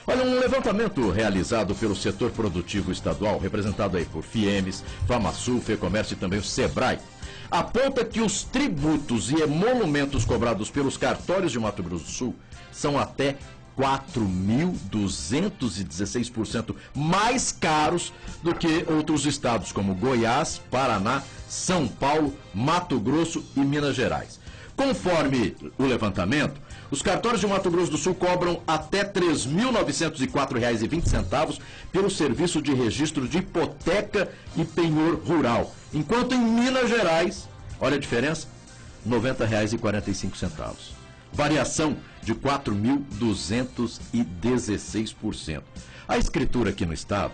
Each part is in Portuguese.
Olha, um levantamento realizado pelo setor produtivo estadual, representado aí por FIEMES, FamaSul, FEComércio e também o SEBRAE, aponta que os tributos e emolumentos cobrados pelos cartórios de Mato Grosso do Sul são até 4.216% mais caros do que outros estados como Goiás, Paraná, São Paulo, Mato Grosso e Minas Gerais. Conforme o levantamento, os cartórios de Mato Grosso do Sul cobram até R$ 3.904,20 pelo serviço de registro de hipoteca e penhor rural, enquanto em Minas Gerais, olha a diferença, R$ 90,45. Variação de 4.216%. A escritura aqui no estado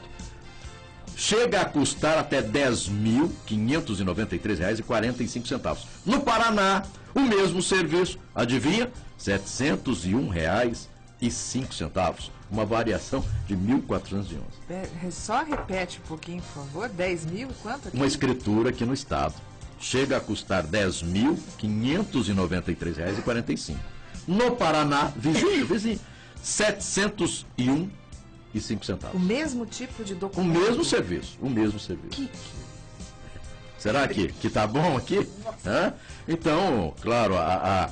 chega a custar até R$ 10.593,45. No Paraná, o mesmo serviço, adivinha? R$ 701,05. Uma variação de 1.411. Só repete um pouquinho, por favor. 10 mil, quanto aqui? Uma escritura aqui no estado chega a custar R$ 10.593,45. No Paraná, vizinho, R$ 701,05. O mesmo tipo de O documento? mesmo serviço, o mesmo serviço. Será que tá bom aqui? Hã? Então, claro, a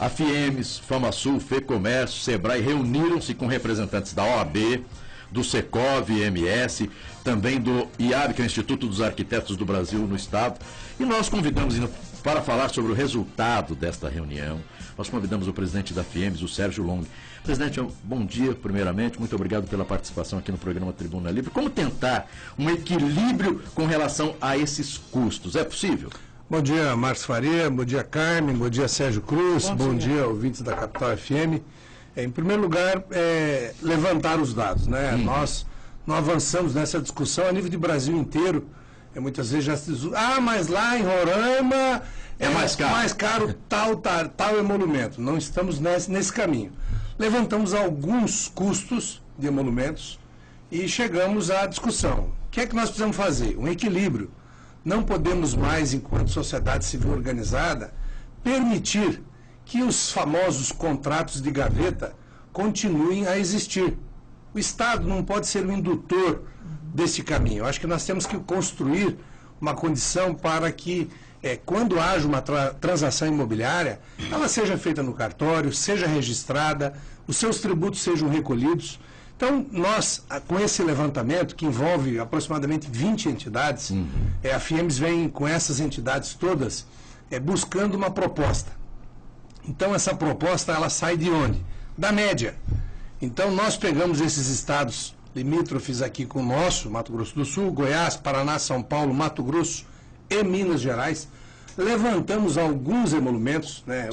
FIEMES, FamaSul, FEComércio, SEBRAE reuniram-se com representantes da OAB, do Secov, MS, também do IAB, que é o Instituto dos Arquitetos do Brasil no Estado, e nós convidamos para falar sobre o resultado desta reunião. Nós convidamos o presidente da FIEMES, o Sérgio Long. Presidente, bom dia, primeiramente, muito obrigado pela participação aqui no programa Tribuna Livre. Como tentar um equilíbrio com relação a esses custos? É possível? Bom dia, Márcio Faria, bom dia, Carmen, bom dia, Sérgio Cruz, bom dia, ouvintes da Capital FM. Em primeiro lugar, levantar os dados, né? Nós não avançamos nessa discussão a nível de Brasil inteiro. Muitas vezes já se diz, mas lá em Roraima é mais caro tal emolumento. Não estamos nesse caminho. Levantamos alguns custos de emolumentos e chegamos à discussão. O que é que nós precisamos fazer? Um equilíbrio. Não podemos mais, enquanto sociedade civil organizada, permitir que os famosos contratos de gaveta continuem a existir. O Estado não pode ser o indutor desse caminho. Eu acho que nós temos que construir uma condição para que, quando haja uma transação imobiliária, ela seja feita no cartório, seja registrada, os seus tributos sejam recolhidos. Então, nós, com esse levantamento, que envolve aproximadamente 20 entidades, a FIEMES vem com essas entidades todas buscando uma proposta. Então, essa proposta, ela sai de onde? Da média. Então, nós pegamos esses estados limítrofes aqui com o nosso, Mato Grosso do Sul, Goiás, Paraná, São Paulo, Mato Grosso e Minas Gerais, levantamos alguns emolumentos, né,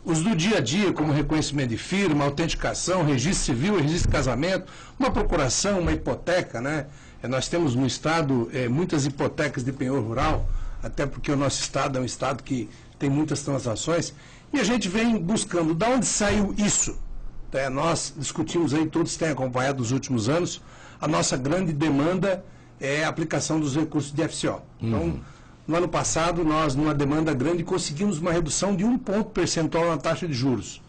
os do dia a dia, como reconhecimento de firma, autenticação, registro civil, registro de casamento, uma procuração, uma hipoteca, né? Nós temos no estado muitas hipotecas de penhor rural, até porque o nosso estado é um estado que tem muitas transações, e a gente vem buscando, de onde saiu isso? Nós discutimos aí, todos têm acompanhado nos últimos anos, a nossa grande demanda é a aplicação dos recursos de FCO. Então, no ano passado, nós, numa demanda grande, conseguimos uma redução de 1 ponto percentual na taxa de juros.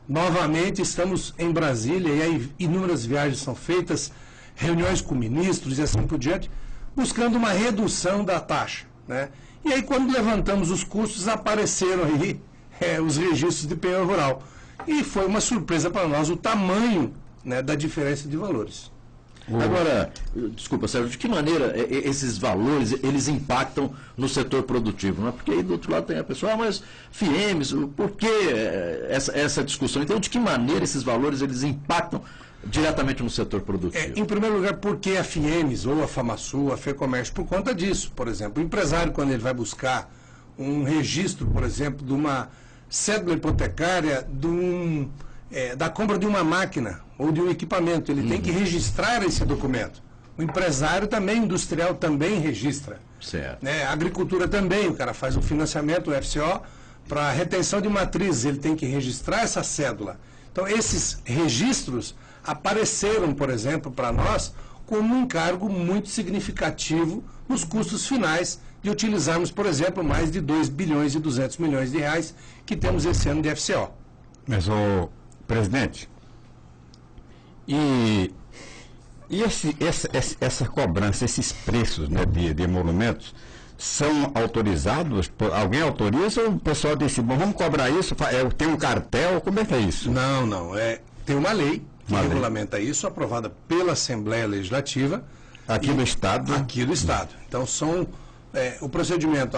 Novamente, estamos em Brasília, e aí inúmeras viagens são feitas, reuniões com ministros e assim por diante, buscando uma redução da taxa, né? E aí, quando levantamos os custos, apareceram aí os registros de penhor rural. E foi uma surpresa para nós o tamanho, né, da diferença de valores. Agora, desculpa, Sérgio, de que maneira esses valores, eles impactam no setor produtivo? Não é? Porque aí do outro lado tem a pessoa, mas FIEMES, por que essa discussão? Então, de que maneira esses valores, eles impactam diretamente no setor produtivo? Em primeiro lugar, porque a FIEMES ou a FamaSul, a FEComércio, por conta disso. Por exemplo, o empresário, quando ele vai buscar um registro, por exemplo, de uma cédula hipotecária, da compra de uma máquina ou de um equipamento, ele tem que registrar esse documento. O empresário também, o industrial também registra. Certo. A agricultura também, o cara faz um financiamento, o FCO, para retenção de matrizes, ele tem que registrar essa cédula. Então, esses registros apareceram, por exemplo, para nós, como um encargo muito significativo nos custos finais de utilizarmos, por exemplo, mais de 2 bilhões e 200 milhões de reais que temos esse ano de FCO. Mas, presidente, E essa cobrança, esses preços, né, de emolumentos, são autorizados? Alguém autoriza ou o pessoal disse, bom, vamos cobrar isso? Tem um cartel? Como é que é isso? Não. Tem uma lei que regulamenta isso, aprovada pela Assembleia Legislativa. Aqui do Estado? Aqui do Estado. Então, o procedimento,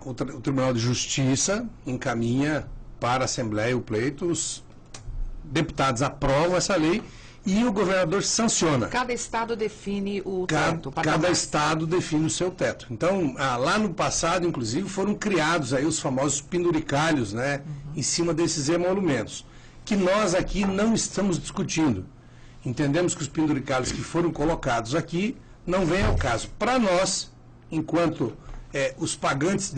o Tribunal de Justiça encaminha para a Assembleia o pleito, os deputados aprovam essa lei e o governador sanciona. Cada estado define o teto. Cada estado define o seu teto. Então, lá no passado, inclusive, foram criados aí os famosos penduricalhos, né, em cima desses emolumentos, que nós aqui não estamos discutindo. Entendemos que os penduricalhos que foram colocados aqui não vêm ao caso. Para nós, enquanto os pagantes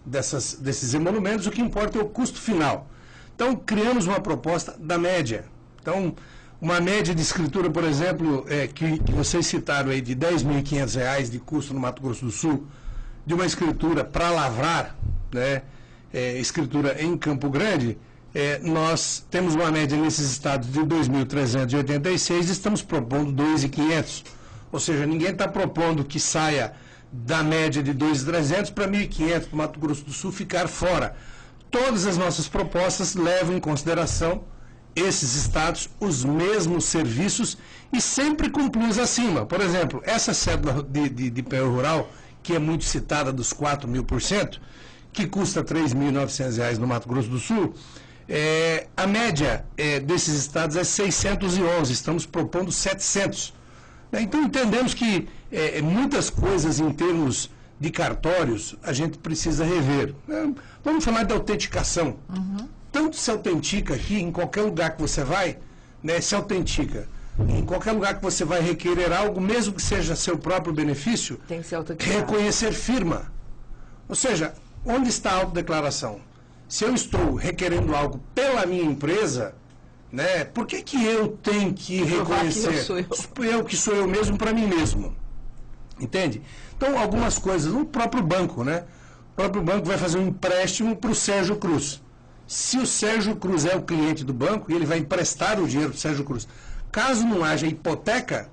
desses emolumentos, o que importa é o custo final. Então, criamos uma proposta da média. Então, uma média de escritura, por exemplo, que vocês citaram aí, de R$ 10.500 de custo no Mato Grosso do Sul, de uma escritura para lavrar, né, escritura em Campo Grande, nós temos uma média nesses estados de 2.386 e estamos propondo 2.500. Ou seja, ninguém está propondo que saia da média de 2.300 para 1.500 para o Mato Grosso do Sul ficar fora. Todas as nossas propostas levam em consideração esses estados, os mesmos serviços e sempre concluídos acima. Por exemplo, essa cédula de PU rural, que é muito citada dos 4.000%, que custa R$ 3.900 no Mato Grosso do Sul, a média desses estados é 611, estamos propondo 700. Então entendemos que muitas coisas em termos de cartórios a gente precisa rever. Vamos falar de autenticação. Tanto se autentica aqui, em qualquer lugar que você vai, né, se autentica. Em qualquer lugar que você vai requerer algo, mesmo que seja seu próprio benefício, tem que ser autenticado. Reconhecer firma. Ou seja, onde está a autodeclaração? Se eu estou requerendo algo pela minha empresa, né, por que eu tenho que reconhecer? Eu que sou eu mesmo para mim mesmo. Entende? Então, algumas coisas, o próprio banco, né? O próprio banco vai fazer um empréstimo para o Sérgio Cruz. Se o Sérgio Cruz é o cliente do banco, ele vai emprestar o dinheiro para o Sérgio Cruz. Caso não haja hipoteca,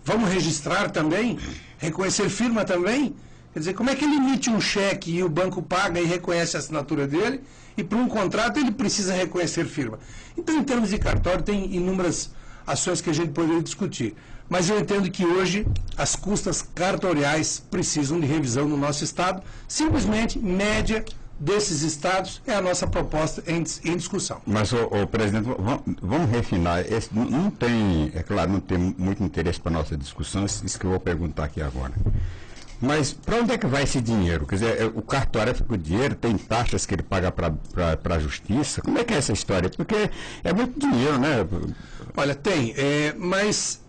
vamos registrar também, reconhecer firma também. Quer dizer, como é que ele emite um cheque e o banco paga e reconhece a assinatura dele, e para um contrato ele precisa reconhecer firma? Então, em termos de cartório, tem inúmeras ações que a gente poderia discutir. Mas eu entendo que hoje as custas cartoriais precisam de revisão no nosso Estado. Simplesmente, média desses estados é a nossa proposta em discussão. Mas, presidente, vamos refinar. Não tem, é claro, não tem muito interesse para a nossa discussão, isso que eu vou perguntar aqui agora. Mas para onde é que vai esse dinheiro? Quer dizer, o cartório fica o dinheiro, tem taxas que ele paga para a justiça? Como é que é essa história? Porque é muito dinheiro, né? Olha, tem, mas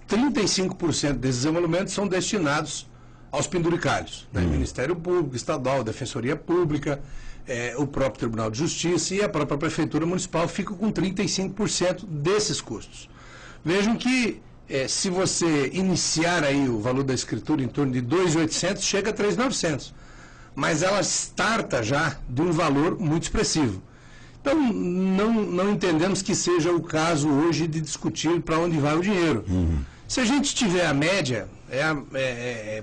35% desses emolumentos são destinados aos penduricalhos, né? Ministério Público, Estadual, Defensoria Pública, o próprio Tribunal de Justiça e a própria Prefeitura Municipal ficam com 35% desses custos. Vejam que se você iniciar aí o valor da escritura em torno de 2.800, chega a 3.900. Mas ela starta já de um valor muito expressivo. Então, não entendemos que seja o caso hoje de discutir para onde vai o dinheiro. Se a gente tiver a média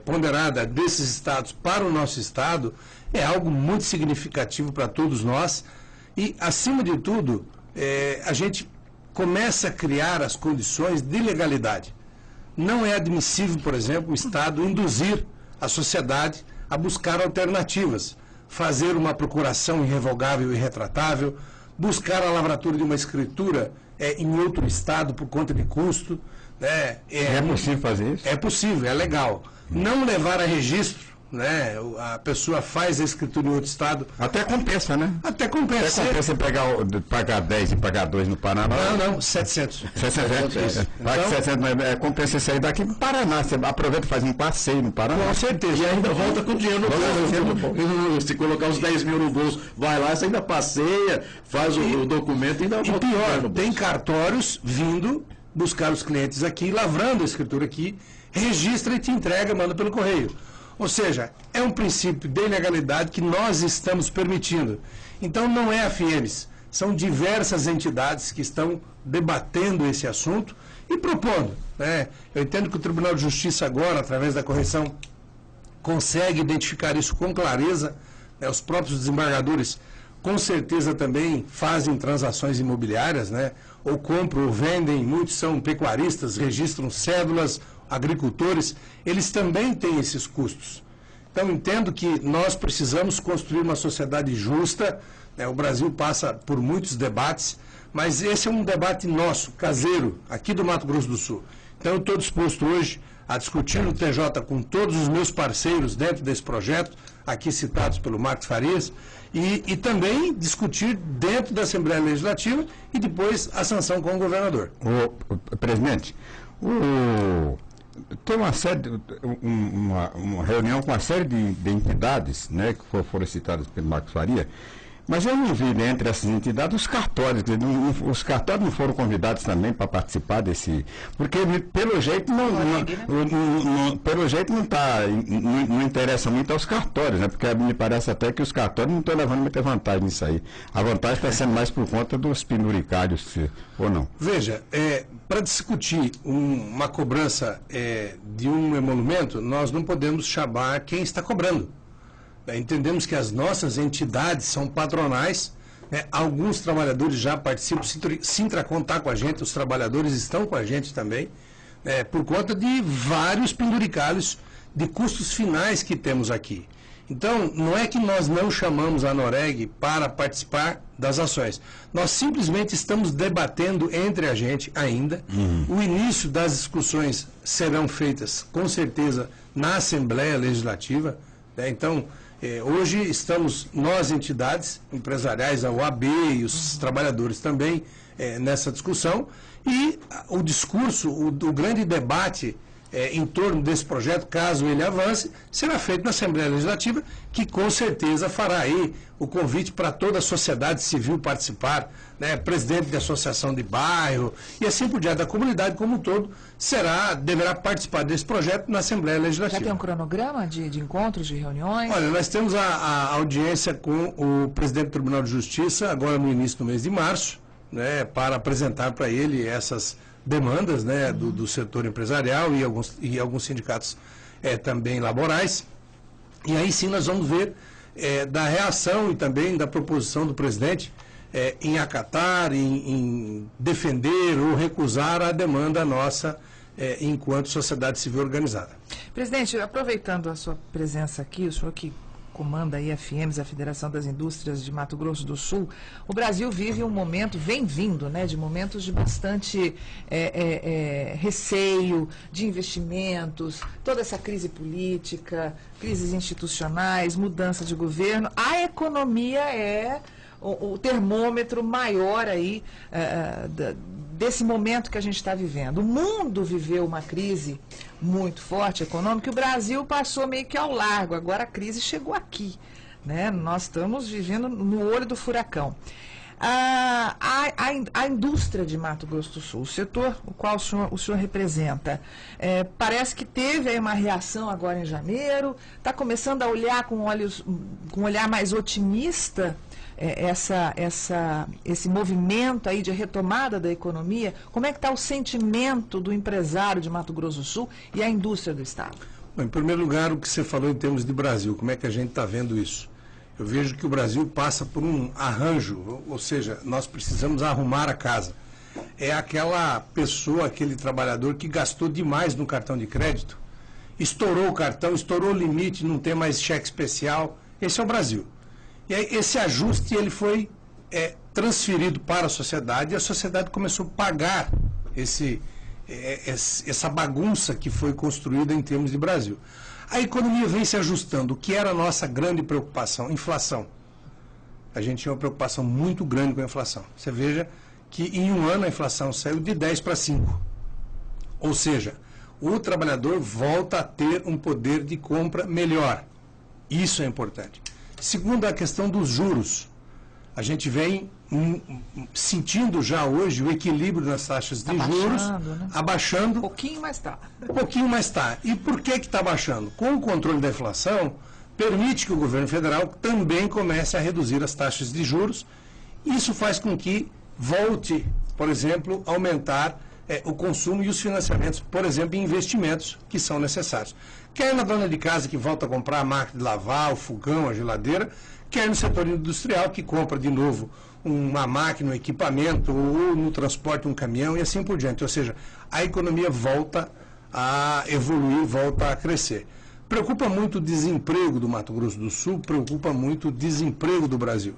ponderada desses estados para o nosso estado, é algo muito significativo para todos nós e, acima de tudo, a gente começa a criar as condições de legalidade. Não é admissível, por exemplo, o Estado induzir a sociedade a buscar alternativas, fazer uma procuração irrevogável e irretratável, buscar a lavratura de uma escritura em outro Estado por conta de custo. Né? É possível fazer isso? É possível, é legal. Não levar a registro, né? A pessoa faz a escritura em outro estado. Até compensa, né? Até compensa. Até compensa pagar 10 e pagar 2 no Paraná. Não, 700. 700. Então, 700, compensa isso aí daqui no Paraná. Você aproveita e faz um passeio no Paraná. Com certeza. E ainda volta com dinheiro no bolso. Se colocar os 10 mil no bolso, vai lá, você ainda passeia, faz o documento e ainda volta. E pior, tem cartórios vindo buscar os clientes aqui, lavrando a escritura aqui, registra e te entrega, manda pelo correio. Ou seja, é um princípio de legalidade que nós estamos permitindo. Então não é a FIEMES. São diversas entidades que estão debatendo esse assunto e propondo, né? Eu entendo que o Tribunal de Justiça agora, através da correção, consegue identificar isso com clareza, né? Os próprios desembargadores, com certeza, também fazem transações imobiliárias, né? Ou compram ou vendem, muitos são pecuaristas, registram cédulas, agricultores, eles também têm esses custos. Então, entendo que nós precisamos construir uma sociedade justa, né? O Brasil passa por muitos debates, mas esse é um debate nosso, caseiro, aqui do Mato Grosso do Sul. Então, eu estou disposto hoje a discutir no TJ com todos os meus parceiros dentro desse projeto, aqui citados pelo Marcos Farias, e também discutir dentro da Assembleia Legislativa e depois a sanção com o governador. Presidente, tem uma série, uma reunião com uma série de entidades, né, que foram citadas pelo Marcos Faria, mas eu não vi, né, entre essas entidades os cartórios. Os cartórios não foram convidados também para participar desse. Porque pelo jeito não interessa muito aos cartórios, né? Porque me parece até que os cartórios não estão levando muita vantagem nisso aí. A vantagem está sendo mais por conta dos penduricários, ou não? Veja, para discutir uma cobrança de um emolumento, nós não podemos chamar quem está cobrando. Entendemos que as nossas entidades são patronais, né? Alguns trabalhadores já participam, Sintracom está com a gente, os trabalhadores estão com a gente também, por conta de vários penduricalhos de custos finais que temos aqui. Então, não é que nós não chamamos a Noreg para participar das ações. Nós simplesmente estamos debatendo entre a gente ainda. O início das discussões serão feitas, com certeza, na Assembleia Legislativa, né? Então, hoje estamos, nós, entidades empresariais, a OAB e os trabalhadores também, nessa discussão, e o discurso, o grande debate em torno desse projeto, caso ele avance, será feito na Assembleia Legislativa, que com certeza fará aí o convite para toda a sociedade civil participar, né? Presidente de associação de bairro e assim por diante, da comunidade como um todo, deverá participar desse projeto na Assembleia Legislativa. Já tem um cronograma de encontros, de reuniões? Olha, nós temos a audiência com o presidente do Tribunal de Justiça, agora no início do mês de março, né? Para apresentar para ele essas demandas, né, do setor empresarial e alguns sindicatos também laborais. E aí sim nós vamos ver da reação e também da proposição do presidente em acatar, em defender ou recusar a demanda nossa enquanto sociedade civil organizada. Presidente, aproveitando a sua presença aqui, o senhor que comanda aí a FIEMS, a Federação das Indústrias de Mato Grosso do Sul, o Brasil vive um momento, vem vindo, né, de momentos de bastante receio, de investimentos, toda essa crise política, crises institucionais, mudança de governo. A economia é o termômetro maior aí desse momento que a gente está vivendo. O mundo viveu uma crise muito forte econômica e o Brasil passou meio que ao largo. Agora a crise chegou aqui, né? Nós estamos vivendo no olho do furacão. A indústria de Mato Grosso do Sul, o setor o qual o senhor representa, parece que teve aí uma reação agora em janeiro, está começando a olhar com um olhar mais otimista esse movimento aí de retomada da economia. Como é que está o sentimento do empresário de Mato Grosso do Sul e a indústria do Estado? Bom, em primeiro lugar, o que você falou em termos de Brasil, como é que a gente está vendo isso? Eu vejo que o Brasil passa por um arranjo, ou seja, nós precisamos arrumar a casa. É aquela pessoa, aquele trabalhador que gastou demais no cartão de crédito, estourou o cartão, estourou o limite, não tem mais cheque especial. Esse é o Brasil. E aí, esse ajuste ele foi transferido para a sociedade e a sociedade começou a pagar essa bagunça que foi construída em termos de Brasil. A economia vem se ajustando. O que era a nossa grande preocupação? Inflação. A gente tinha uma preocupação muito grande com a inflação. Você veja que em um ano a inflação saiu de 10 para 5. Ou seja, o trabalhador volta a ter um poder de compra melhor. Isso é importante. Segundo, a questão dos juros. A gente vem sentindo já hoje o equilíbrio nas taxas de juros, né? Abaixando. Um pouquinho mais está. Um pouquinho mais está. E por que está abaixando? Com o controle da inflação, permite que o governo federal também comece a reduzir as taxas de juros Isso faz com que volte, por exemplo, a aumentar o consumo e os financiamentos, por exemplo, em investimentos que são necessários. Quer na dona de casa que volta a comprar a máquina de lavar, o fogão, a geladeira, quer no setor industrial que compra de novo uma máquina, um equipamento, ou no transporte um caminhão e assim por diante. Ou seja, a economia volta a evoluir, volta a crescer. Preocupa muito o desemprego do Mato Grosso do Sul, preocupa muito o desemprego do Brasil.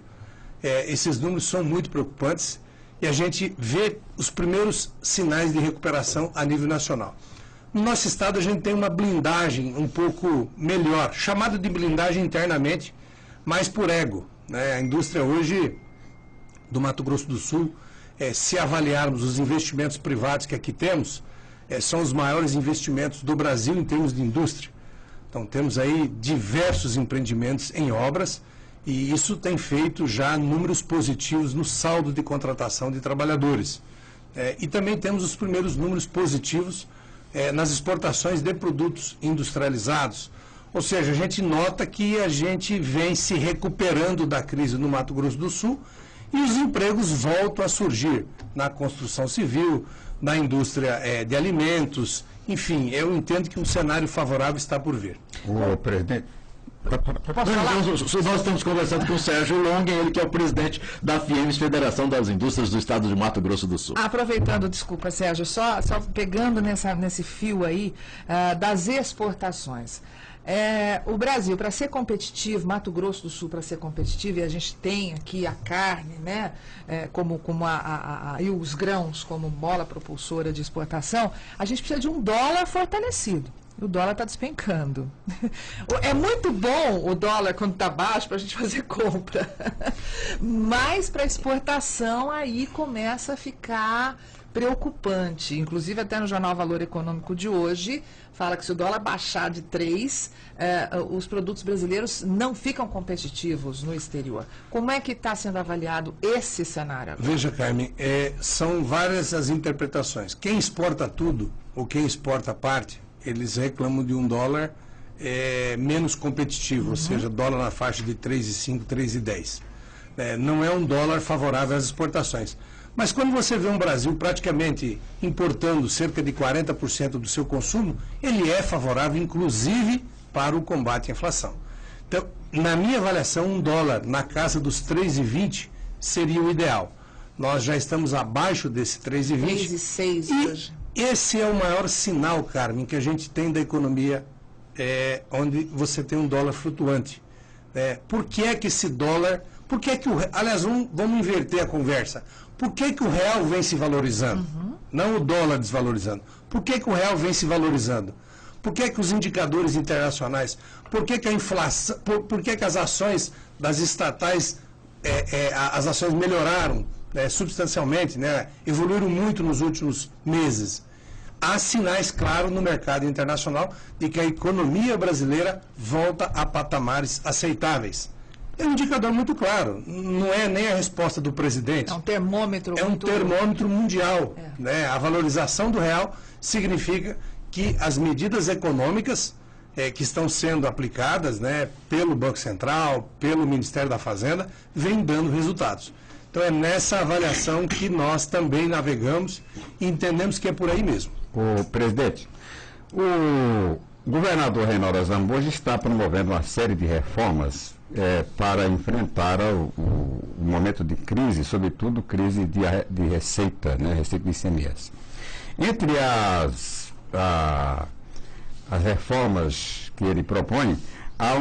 Esses números são muito preocupantes e a gente vê os primeiros sinais de recuperação a nível nacional. No nosso estado a gente tem uma blindagem um pouco melhor, chamada de blindagem internamente, mas por ego, né? A indústria hoje do Mato Grosso do Sul, se avaliarmos os investimentos privados que aqui temos, são os maiores investimentos do Brasil em termos de indústria. Então temos aí diversos empreendimentos em obras e isso tem feito já números positivos no saldo de contratação de trabalhadores. E também temos os primeiros números positivos nas exportações de produtos industrializados. Ou seja, a gente nota que a gente vem se recuperando da crise no Mato Grosso do Sul e os empregos voltam a surgir na construção civil, na indústria de alimentos, enfim, eu entendo que um cenário favorável está por vir. O presidente... Nós estamos conversando com o Sérgio Longen, ele que é o presidente da FIEMES, Federação das Indústrias do Estado de Mato Grosso do Sul. Aproveitando, desculpa, Sérgio, só pegando nesse fio aí das exportações. O Brasil, para ser competitivo, Mato Grosso do Sul para ser competitivo, e a gente tem aqui a carne, né, e os grãos como mola propulsora de exportação, a gente precisa de um dólar fortalecido. O dólar está despencando. É muito bom o dólar quando está baixo para a gente fazer compra. Mas para exportação aí começa a ficar preocupante. Inclusive até no jornal Valor Econômico de hoje fala que se o dólar baixar de 3, os produtos brasileiros não ficam competitivos no exterior. Como é que está sendo avaliado esse cenário agora? Veja, Carmen, são várias as interpretações. Quem exporta tudo, ou quem exporta parte, eles reclamam de um dólar menos competitivo, ou seja, dólar na faixa de 3,5, 3,10. Não é um dólar favorável às exportações. Mas quando você vê um Brasil praticamente importando cerca de 40% do seu consumo, ele é favorável, inclusive, para o combate à inflação. Então, na minha avaliação, um dólar na casa dos 3,20 seria o ideal. Nós já estamos abaixo desse 3,20. 3,6 hoje. Esse é o maior sinal, Carmen, que a gente tem da economia, onde você tem um dólar flutuante. Por que é que esse dólar... Por que é que aliás, vamos inverter a conversa. Por que é que o real vem se valorizando? Não o dólar desvalorizando. Por que é que o real vem se valorizando? Por que é que os indicadores internacionais... Por que é que a inflação... Por que é que as ações das estatais... as ações melhoraram substancialmente, né? Evoluíram muito nos últimos meses. Há sinais claros no mercado internacional de que a economia brasileira volta a patamares aceitáveis. É um indicador muito claro, não é nem a resposta do presidente. É um termômetro. É um termômetro mundial. Né? A valorização do real significa que as medidas econômicas que estão sendo aplicadas, né, pelo Banco Central, pelo Ministério da Fazenda, vêm dando resultados. Então é nessa avaliação que nós também navegamos e entendemos que é por aí mesmo. O presidente, o governador Reinaldo Azambuja está promovendo uma série de reformas para enfrentar o momento de crise, sobretudo crise de receita, né, receita de ICMS. Entre as reformas que ele propõe, há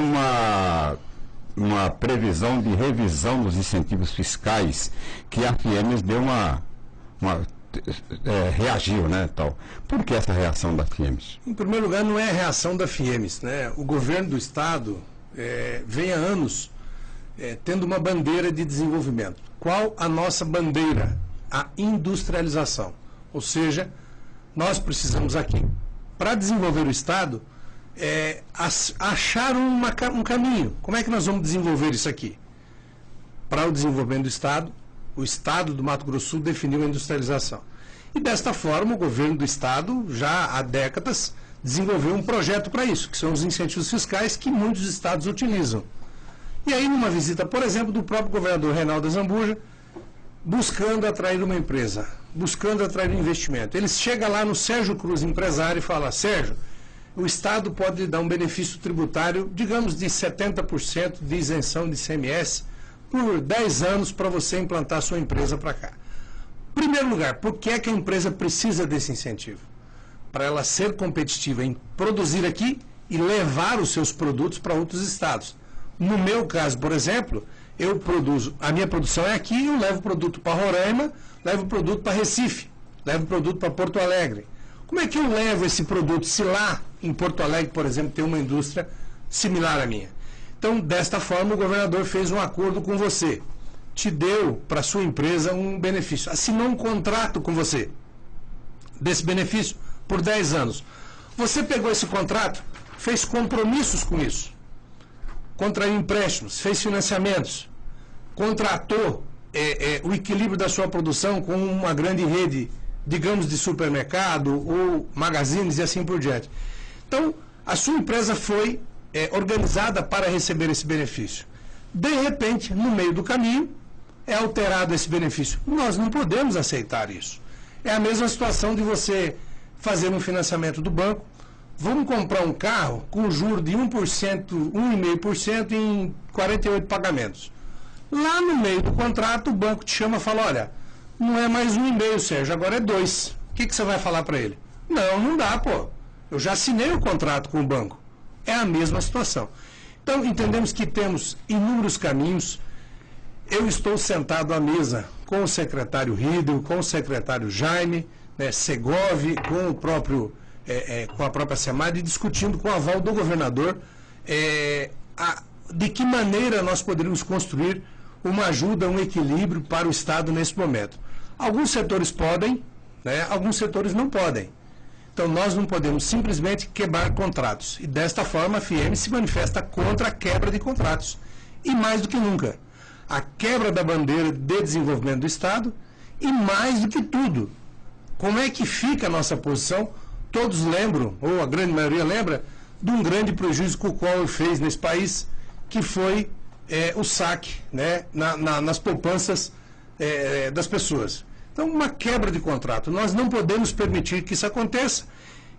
uma previsão de revisão dos incentivos fiscais que a FIEMES deu reagiu, né, tal. Por que essa reação da FIEMES? Em primeiro lugar, não é a reação da FIEMES, né? O governo do Estado vem há anos tendo uma bandeira de desenvolvimento. Qual a nossa bandeira? A industrialização. Ou seja, nós precisamos aqui, para desenvolver o Estado, achar um caminho. Como é que nós vamos desenvolver isso aqui? Para o desenvolvimento do Estado, o Estado do Mato Grosso do Sul definiu a industrialização. E desta forma, o governo do Estado, já há décadas, desenvolveu um projeto para isso, que são os incentivos fiscais que muitos estados utilizam. E aí, numa visita, por exemplo, do próprio governador Reinaldo Azambuja, buscando atrair uma empresa, buscando atrair um investimento. Ele chega lá no Sérgio Cruz, empresário, e fala: Sérgio, o Estado pode dar um benefício tributário, digamos, de 70% de isenção de ICMS por 10 anos para você implantar sua empresa para cá. Em primeiro lugar, por que é que a empresa precisa desse incentivo? Para ela ser competitiva em produzir aqui e levar os seus produtos para outros estados. No meu caso, por exemplo, eu produzo, a minha produção é aqui, eu levo o produto para Roraima, levo o produto para Recife, levo o produto para Porto Alegre. Como é que eu levo esse produto se lá em Porto Alegre, por exemplo, tem uma indústria similar à minha? Então, desta forma, o governador fez um acordo com você, te deu para a sua empresa um benefício, assinou um contrato com você desse benefício por 10 anos. Você pegou esse contrato, fez compromissos com isso, contraiu empréstimos, fez financiamentos, contratou o equilíbrio da sua produção com uma grande rede, digamos, de supermercado ou magazines e assim por diante. Então, a sua empresa foi organizada para receber esse benefício. De repente, no meio do caminho, é alterado esse benefício. Nós não podemos aceitar isso. É a mesma situação de você fazer um financiamento do banco. Vamos comprar um carro com juro de 1%, 1,5% em 48 pagamentos. Lá no meio do contrato, o banco te chama e fala: olha, não é mais 1,5, Sérgio, agora é 2. O que você vai falar para ele? Não, não dá, pô. Eu já assinei o contrato com o banco. É a mesma situação. Então, entendemos que temos inúmeros caminhos. Eu estou sentado à mesa com o secretário Riedel, com o secretário Jaime, Segovi, com o próprio, com a própria SEMAD, discutindo com o aval do governador de que maneira nós poderíamos construir uma ajuda, um equilíbrio para o Estado nesse momento. Alguns setores podem, alguns setores não podem. Então, nós não podemos simplesmente quebrar contratos. E, desta forma, a FIEM se manifesta contra a quebra de contratos. E, mais do que nunca, a quebra da bandeira de desenvolvimento do Estado e, mais do que tudo, como é que fica a nossa posição? Todos lembram, ou a grande maioria lembra, de um grande prejuízo que o Collor fez nesse país, que foi o saque nas poupanças das pessoas. Então, uma quebra de contrato. Nós não podemos permitir que isso aconteça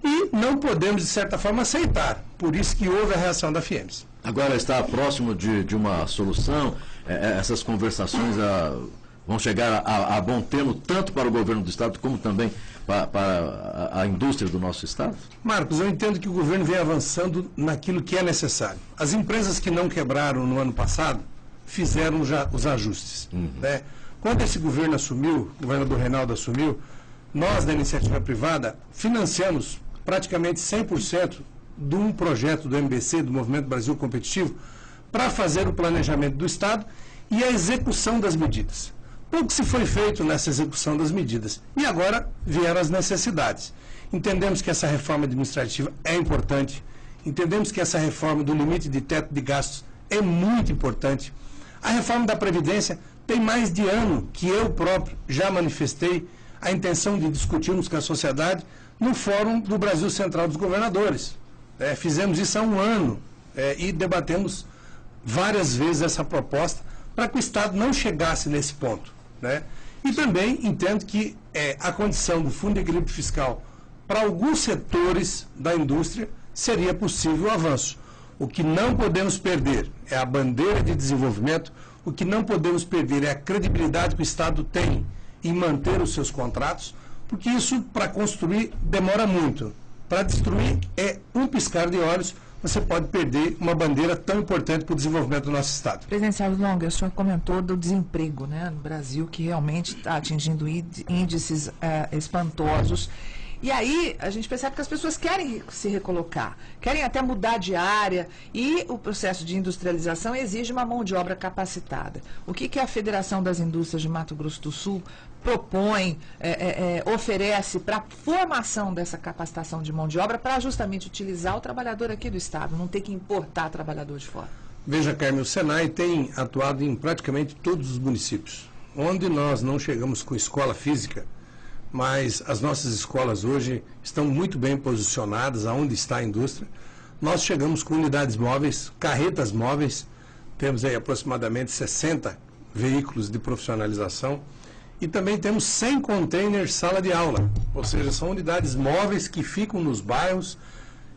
e não podemos, de certa forma, aceitar. Por isso que houve a reação da FIEMS. Agora está próximo de uma solução. Essas conversações vão chegar a bom termo, tanto para o governo do Estado, como também para a indústria do nosso Estado? Marcos, eu entendo que o governo vem avançando naquilo que é necessário. As empresas que não quebraram no ano passado fizeram já os ajustes. Quando esse governo assumiu, o governador Reinaldo assumiu, nós, da iniciativa privada, financiamos praticamente 100% de um projeto do MBC, do Movimento Brasil Competitivo, para fazer o planejamento do Estado e a execução das medidas. Pouco se foi feito nessa execução das medidas. E agora vieram as necessidades. Entendemos que essa reforma administrativa é importante, entendemos que essa reforma do limite de teto de gastos é muito importante. A reforma da Previdência tem mais de ano que eu próprio já manifestei a intenção de discutirmos com a sociedade no Fórum do Brasil Central dos Governadores. Fizemos isso há um ano e debatemos várias vezes essa proposta para que o Estado não chegasse nesse ponto. E também entendo que a condição do Fundo de Equilíbrio Fiscal para alguns setores da indústria seria possível o avanço. O que não podemos perder é a bandeira de desenvolvimento, o que não podemos perder é a credibilidade que o Estado tem em manter os seus contratos, porque isso, para construir, demora muito. Para destruir, é um piscar de olhos, você pode perder uma bandeira tão importante para o desenvolvimento do nosso Estado. Presidente Sérgio Longa, o senhor comentou do desemprego no Brasil, que realmente está atingindo índices espantosos. E aí a gente percebe que as pessoas querem se recolocar, querem até mudar de área, e o processo de industrialização exige uma mão de obra capacitada. O que a Federação das Indústrias de Mato Grosso do Sul propõe, oferece para a formação dessa capacitação de mão de obra para justamente utilizar o trabalhador aqui do Estado, não ter que importar trabalhador de fora? Veja, Carmen, o Senai tem atuado em praticamente todos os municípios. Onde nós não chegamos com escola física, mas as nossas escolas hoje estão muito bem posicionadas aonde está a indústria. Nós chegamos com unidades móveis, carretas móveis, temos aí aproximadamente 60 veículos de profissionalização E também temos 100 containers sala de aula, ou seja, são unidades móveis que ficam nos bairros.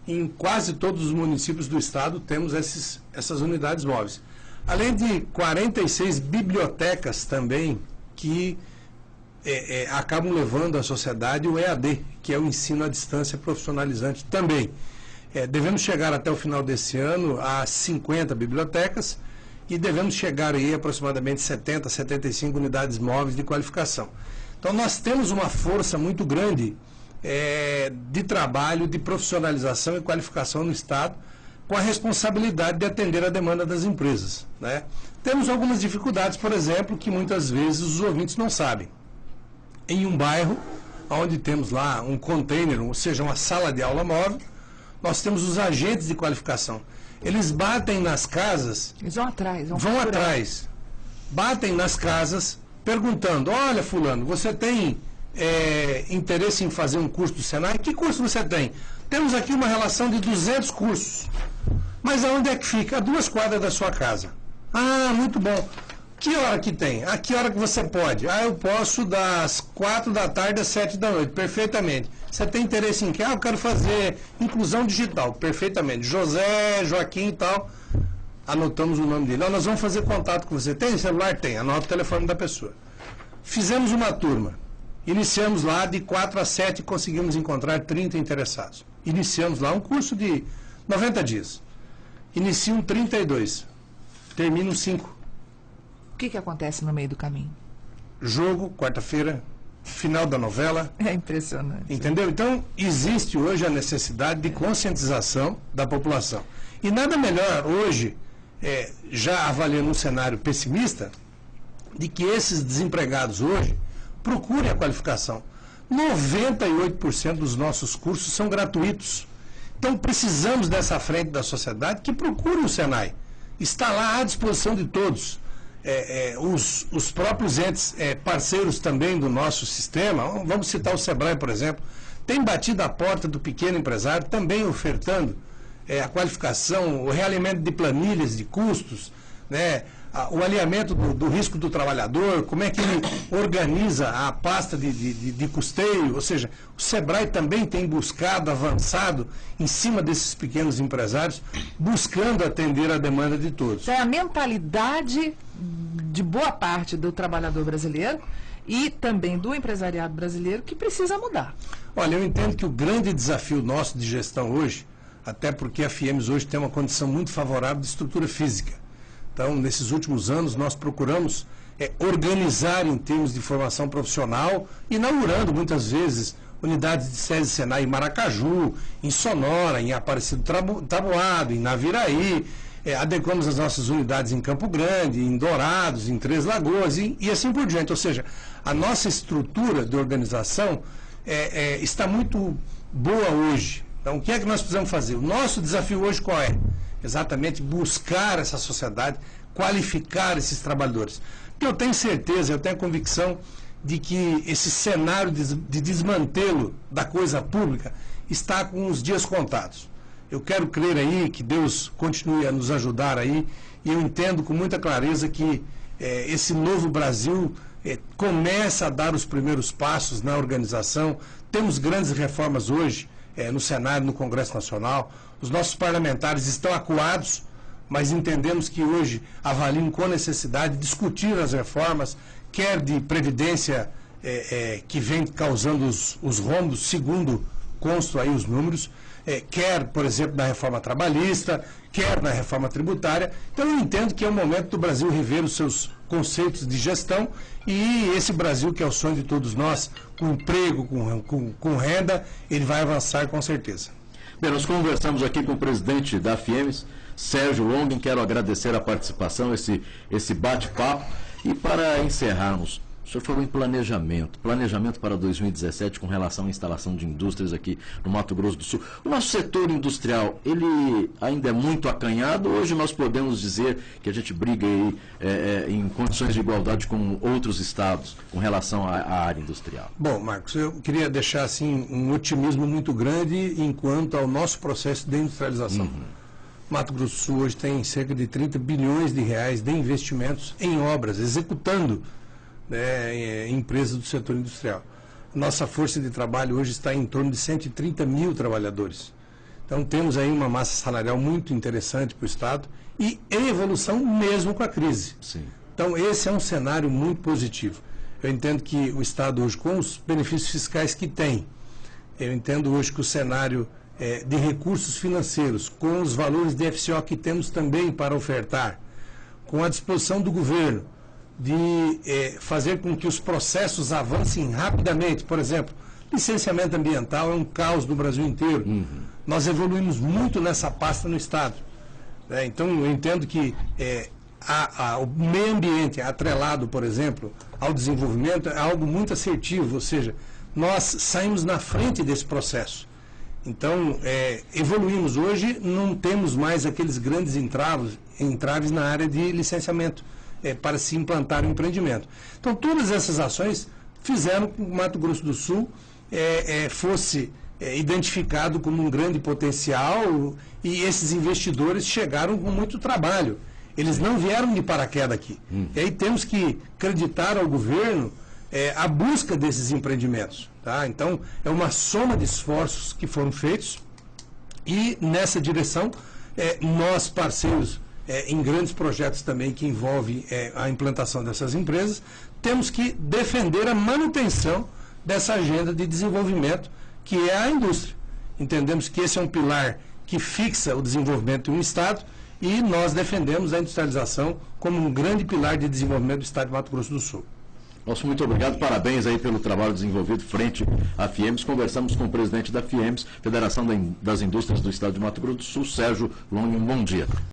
Em quase todos os municípios do estado temos essas unidades móveis. Além de 46 bibliotecas também que acabam levando à sociedade o EAD, que é o ensino à distância profissionalizante também. Devemos chegar até o final desse ano a 50 bibliotecas e devemos chegar aí a aproximadamente 70, 75 unidades móveis de qualificação. Então nós temos uma força muito grande de trabalho, de profissionalização e qualificação no estado, com a responsabilidade de atender a demanda das empresas, né? Temos algumas dificuldades, por exemplo, que muitas vezes os ouvintes não sabem. Em um bairro, onde temos lá um container, ou seja, uma sala de aula móvel, nós temos os agentes de qualificação. Eles batem nas casas... Eles vão atrás. Vão atrás. Batem nas casas, perguntando, olha, fulano, você tem interesse em fazer um curso do Senai? Que curso você tem? Temos aqui uma relação de 200 cursos. Mas aonde é que fica? A 2 quadras da sua casa. Ah, muito bom. Que hora que tem? A que hora que você pode? Ah, eu posso das 4 da tarde às 7 da noite. Perfeitamente. Você tem interesse em quê? Ah, eu quero fazer inclusão digital. Perfeitamente. José, Joaquim e tal. Anotamos o nome dele. Nós vamos fazer contato com você. Tem celular? Tem. Anota o telefone da pessoa. Fizemos uma turma. Iniciamos lá de 4 a 7 e conseguimos encontrar 30 interessados. Iniciamos lá um curso de 90 dias. Iniciam 32. Terminam 5. O que acontece no meio do caminho? Jogo, quarta-feira, final da novela. É impressionante. Entendeu? Então, existe hoje a necessidade de conscientização da população. E nada melhor hoje, já avaliando um cenário pessimista, de que esses desempregados hoje procurem a qualificação. 98% dos nossos cursos são gratuitos. Então, precisamos dessa frente da sociedade que procure o Senai. Está lá à disposição de todos. Os próprios entes parceiros também do nosso sistema, vamos citar o Sebrae, por exemplo, tem batido a porta do pequeno empresário, também ofertando a qualificação, o realinhamento de planilhas de custos, né, o alinhamento do risco do trabalhador, como é que ele organiza a pasta de custeio, ou seja, o Sebrae também tem buscado, avançado em cima desses pequenos empresários, buscando atender a demanda de todos. É a mentalidade de boa parte do trabalhador brasileiro e também do empresariado brasileiro que precisa mudar. Olha, eu entendo que o grande desafio nosso de gestão hoje, até porque a FIEMES hoje tem uma condição muito favorável de estrutura física. Então, nesses últimos anos, nós procuramos organizar em termos de formação profissional, inaugurando muitas vezes unidades de SESI Senai em Maracaju, em Sonora, em Aparecido Taboado, em Naviraí, adequamos as nossas unidades em Campo Grande, em Dourados, em Três Lagoas e assim por diante. Ou seja, a nossa estrutura de organização está muito boa hoje. Então, o que é que nós precisamos fazer? O nosso desafio hoje qual é? Exatamente buscar essa sociedade, qualificar esses trabalhadores. Porque eu tenho certeza, eu tenho a convicção de que esse cenário de desmantelo da coisa pública está com os dias contados. Eu quero crer aí que Deus continue a nos ajudar aí, e eu entendo com muita clareza que esse novo Brasil começa a dar os primeiros passos na organização. Temos grandes reformas hoje no Senado, no Congresso Nacional. Os nossos parlamentares estão acuados, mas entendemos que hoje avaliam com necessidade discutir as reformas, quer de previdência que vem causando os rombos, segundo constam aí os números, quer, por exemplo, na reforma trabalhista, quer na reforma tributária. Então eu entendo que é o momento do Brasil rever os seus conceitos de gestão, e esse Brasil que é o sonho de todos nós, com emprego, com renda, ele vai avançar com certeza. Bem, nós conversamos aqui com o presidente da FIEMES, Sérgio Longen. Quero agradecer a participação, esse bate-papo. E para encerrarmos, o senhor falou em planejamento para 2017 com relação à instalação de indústrias aqui no Mato Grosso do Sul. O nosso setor industrial, ele ainda é muito acanhado? Hoje nós podemos dizer que a gente briga aí, em condições de igualdade com outros estados com relação à área industrial? Bom, Marcos, eu queria deixar assim um otimismo muito grande enquanto ao nosso processo de industrialização. Mato Grosso do Sul hoje tem cerca de 30 bilhões de reais de investimentos em obras, executando né, empresas do setor industrial. Nossa força de trabalho hoje está em torno de 130 mil trabalhadores. Então temos aí uma massa salarial muito interessante para o Estado e em evolução mesmo com a crise. Sim. Então esse é um cenário muito positivo. Eu entendo que o Estado hoje, com os benefícios fiscais que tem, eu entendo hoje que o cenário de recursos financeiros, com os valores de FCO que temos também para ofertar, com a disposição do governo de fazer com que os processos avancem rapidamente, por exemplo, licenciamento ambiental é um caos no Brasil inteiro. Nós evoluímos muito nessa pasta no Estado. Então, eu entendo que o meio ambiente atrelado, por exemplo, ao desenvolvimento é algo muito assertivo, ou seja, nós saímos na frente desse processo. Então, evoluímos. Hoje, não temos mais aqueles grandes entraves na área de licenciamento para se implantar um empreendimento. Então, todas essas ações fizeram com que o Mato Grosso do Sul fosse identificado como um grande potencial e esses investidores chegaram com muito trabalho. Eles não vieram de paraquedas aqui. E aí temos que acreditar ao governo a busca desses empreendimentos. Tá? Então, é uma soma de esforços que foram feitos e nessa direção, nós parceiros em grandes projetos também que envolvem a implantação dessas empresas, temos que defender a manutenção dessa agenda de desenvolvimento que é a indústria. Entendemos que esse é um pilar que fixa o desenvolvimento de um Estado e nós defendemos a industrialização como um grande pilar de desenvolvimento do Estado de Mato Grosso do Sul. Nosso muito obrigado, parabéns aí pelo trabalho desenvolvido frente à FIEMS. Conversamos com o presidente da FIEMS, Federação das Indústrias do Estado de Mato Grosso do Sul, Sérgio Longo. Bom dia.